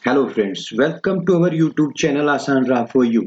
Hello friends, welcome to our YouTube channel Asan Ra for you.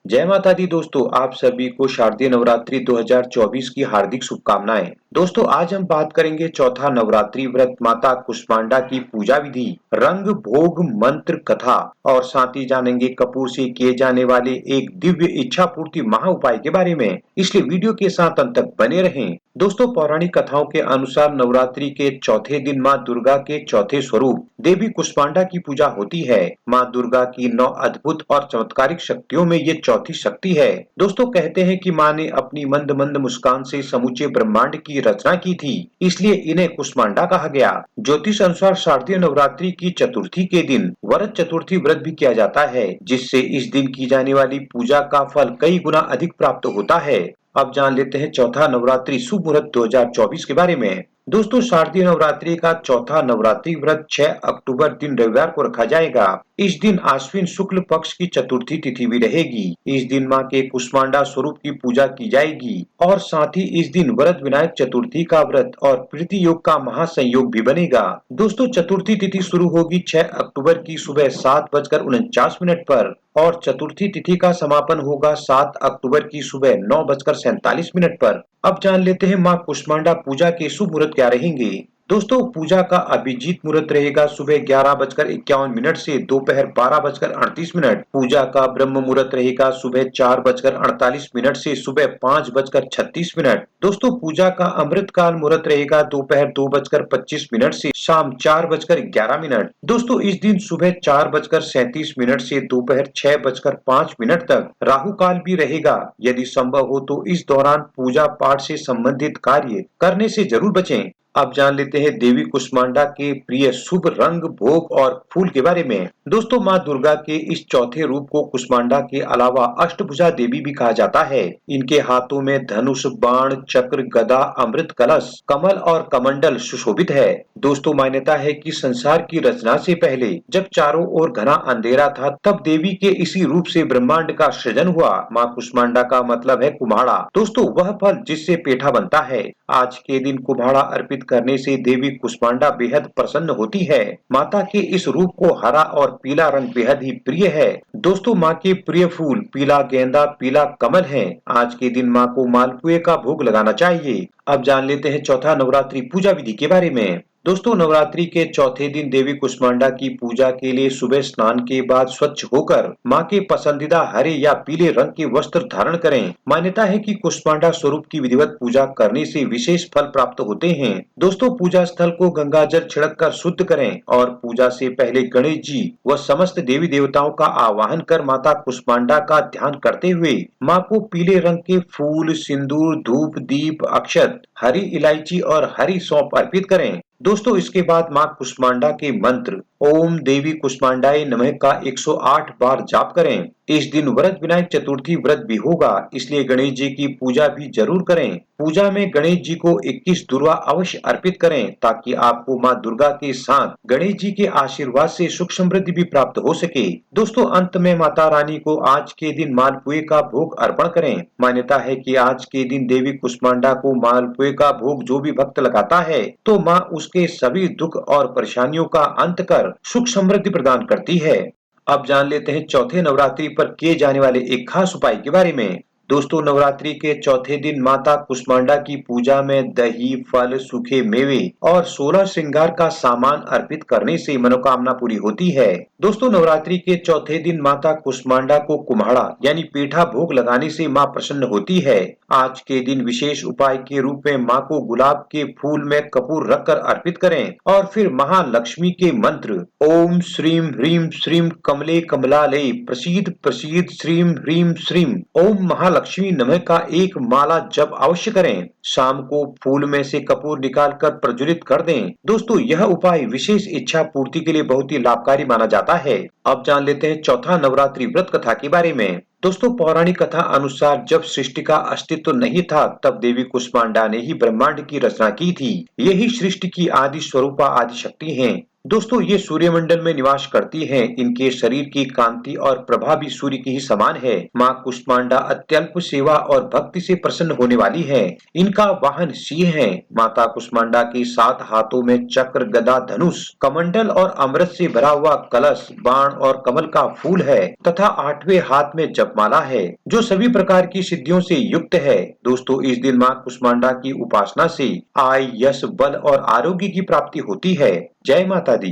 जय माता दी दोस्तों, आप सभी को शारदीय नवरात्रि 2024 की हार्दिक शुभकामनाएं। दोस्तों, आज हम बात करेंगे चौथा नवरात्रि व्रत, माता कुष्मांडा की पूजा विधि, रंग भोग मंत्र कथा और साथ ही जानेंगे कपूर से किए जाने वाले एक दिव्य इच्छा पूर्ति महा उपाय के बारे में। इसलिए वीडियो के साथ अंत तक बने रहें। दोस्तों, पौराणिक कथाओं के अनुसार नवरात्रि के चौथे दिन माँ दुर्गा के चौथे स्वरूप देवी कुष्मांडा की पूजा होती है। माँ दुर्गा की 9 अद्भुत और चमत्कारिक शक्तियों में ये चौथी शक्ति है। दोस्तों, कहते हैं कि माँ ने अपनी मंद मंद मुस्कान से समूचे ब्रह्मांड की रचना की थी, इसलिए इन्हें कुष्मांडा कहा गया। ज्योतिष अनुसार शारदीय नवरात्रि की चतुर्थी के दिन वरद चतुर्थी व्रत भी किया जाता है, जिससे इस दिन की जाने वाली पूजा का फल कई गुना अधिक प्राप्त होता है। अब जान लेते हैं चौथा नवरात्रि शुभ मुहूर्त 2024 के बारे में। दोस्तों, शारदीय नवरात्रि का चौथा नवरात्रि व्रत 6 अक्टूबर दिन रविवार को रखा जाएगा। इस दिन आश्विन शुक्ल पक्ष की चतुर्थी तिथि भी रहेगी। इस दिन माँ के कुष्मांडा स्वरूप की पूजा की जाएगी और साथ ही इस दिन वरद विनायक चतुर्थी का व्रत और प्रीति योग का महासंयोग भी बनेगा। दोस्तों, चतुर्थी तिथि शुरू होगी 6 अक्टूबर की सुबह 7:49 पर और चतुर्थी तिथि का समापन होगा 7 अक्टूबर की सुबह 9:47 पर। अब जान लेते हैं माँ कुष्मांडा पूजा के शुभ मुहूर्त क्या रहेंगे। दोस्तों, पूजा का अभिजीत मुहूर्त रहेगा सुबह 11:51 से दोपहर 12:38। पूजा का ब्रह्म मुहूर्त रहेगा सुबह 4:48 से सुबह 5:36। दोस्तों, पूजा का अमृत काल मुहूर्त रहेगा दोपहर 2:25 से शाम 4:11। दोस्तों, इस दिन सुबह 4:37 से दोपहर 6:05 तक राहु काल भी रहेगा। यदि संभव हो तो इस दौरान पूजा पाठ से संबंधित कार्य करने से जरूर बचें। अब जान लेते हैं देवी कुष्मांडा के प्रिय शुभ रंग भोग और फूल के बारे में। दोस्तों, माँ दुर्गा के इस चौथे रूप को कुष्मांडा के अलावा अष्टभुजा देवी भी कहा जाता है। इनके हाथों में धनुष, बाण, चक्र, गदा, अमृत कलश, कमल और कमंडल सुशोभित है। दोस्तों, मान्यता है कि संसार की रचना से पहले जब चारों ओर घना अंधेरा था, तब देवी के इसी रूप से ब्रह्मांड का सृजन हुआ। माँ कुष्मांडा का मतलब है कुम्हाड़ा। दोस्तों, वह फल जिससे पेठा बनता है। आज के दिन कुम्हाड़ा अर्पित करने से देवी कुष्मांडा बेहद प्रसन्न होती है। माता के इस रूप को हरा और पीला रंग बेहद ही प्रिय है। दोस्तों, माँ के प्रिय फूल पीला गेंदा, पीला कमल हैं। आज के दिन माँ को मालपुए का भोग लगाना चाहिए। अब जान लेते हैं चौथा नवरात्रि पूजा विधि के बारे में। दोस्तों, नवरात्रि के चौथे दिन देवी कुष्मांडा की पूजा के लिए सुबह स्नान के बाद स्वच्छ होकर माँ के पसंदीदा हरे या पीले रंग के वस्त्र धारण करें। मान्यता है कि कुष्मांडा स्वरूप की विधिवत पूजा करने से विशेष फल प्राप्त होते हैं। दोस्तों, पूजा स्थल को गंगा जल छिड़क कर शुद्ध करें और पूजा से पहले गणेश जी व समस्त देवी देवताओं का आवाहन कर माता कुष्मांडा का ध्यान करते हुए माँ को पीले रंग के फूल, सिंदूर, धूप, दीप, अक्षत, हरी इलायची और हरी सौंफ अर्पित करें। दोस्तों, इसके बाद माँ कुष्मांडा के मंत्र ओम देवी कुष्मांडाय नमः का 108 बार जाप करें। इस दिन वरद विनायक चतुर्थी व्रत भी होगा, इसलिए गणेश जी की पूजा भी जरूर करें। पूजा में गणेश जी को 21 दुर्वा अवश्य अर्पित करें, ताकि आपको माँ दुर्गा के साथ गणेश जी के आशीर्वाद से सुख समृद्धि भी प्राप्त हो सके। दोस्तों, अंत में माता रानी को आज के दिन मालपुए का भोग अर्पण करें। मान्यता है कि आज के दिन देवी कुष्मांडा को मालपुए का भोग जो भी भक्त लगाता है, तो माँ उसके सभी दुख और परेशानियों का अंत कर सुख समृद्धि प्रदान करती है। अब जान लेते हैं चौथे नवरात्रि पर किए जाने वाले एक खास उपाय के बारे में। दोस्तों, नवरात्रि के चौथे दिन माता कुष्मांडा की पूजा में दही, फल, सूखे मेवे और 16 श्रृंगार का सामान अर्पित करने से मनोकामना पूरी होती है। दोस्तों, नवरात्रि के चौथे दिन माता कुष्मांडा को कुम्हाड़ा यानी पेठा भोग लगाने से माँ प्रसन्न होती है। आज के दिन विशेष उपाय के रूप में माँ को गुलाब के फूल में कपूर रखकर अर्पित करें और फिर महालक्ष्मी के मंत्र ओम श्रीम ह्रीम श्रीम कमले कमलालय प्रसीद प्रसीद श्रीम ह्रीम श्रीम ओम महालक्ष्मी नमः का एक माला जप अवश्य करें। शाम को फूल में से कपूर निकालकर प्रज्वलित कर दें। दोस्तों, यह उपाय विशेष इच्छा पूर्ति के लिए बहुत ही लाभकारी माना जाता है। अब जान लेते हैं चौथा नवरात्रि व्रत कथा के बारे में। दोस्तों, पौराणिक कथा अनुसार जब सृष्टि का अस्तित्व नहीं था, तब देवी कुष्मांडा ने ही ब्रह्मांड की रचना की थी। यही सृष्टि की आदि स्वरूपा आदि शक्ति हैं। दोस्तों ये सूर्यमंडल में निवास करती हैं। इनके शरीर की कांति और प्रभा भी सूर्य की ही समान है। माँ कुष्मांडा अत्यल्प सेवा और भक्ति से प्रसन्न होने वाली है। इनका वाहन सिंह है। माता कुष्मांडा के 7 हाथों में चक्र, गदा, धनुष, कमंडल और अमृत से भरा हुआ कलश, बाण और कमल का फूल है तथा 8वें हाथ में जपमाला है, जो सभी प्रकार की सिद्धियों से युक्त है। दोस्तों इस दिन माँ कुष्मांडा की उपासना से आय, यश, बल और आरोग्य की प्राप्ति होती है। जय माता दी।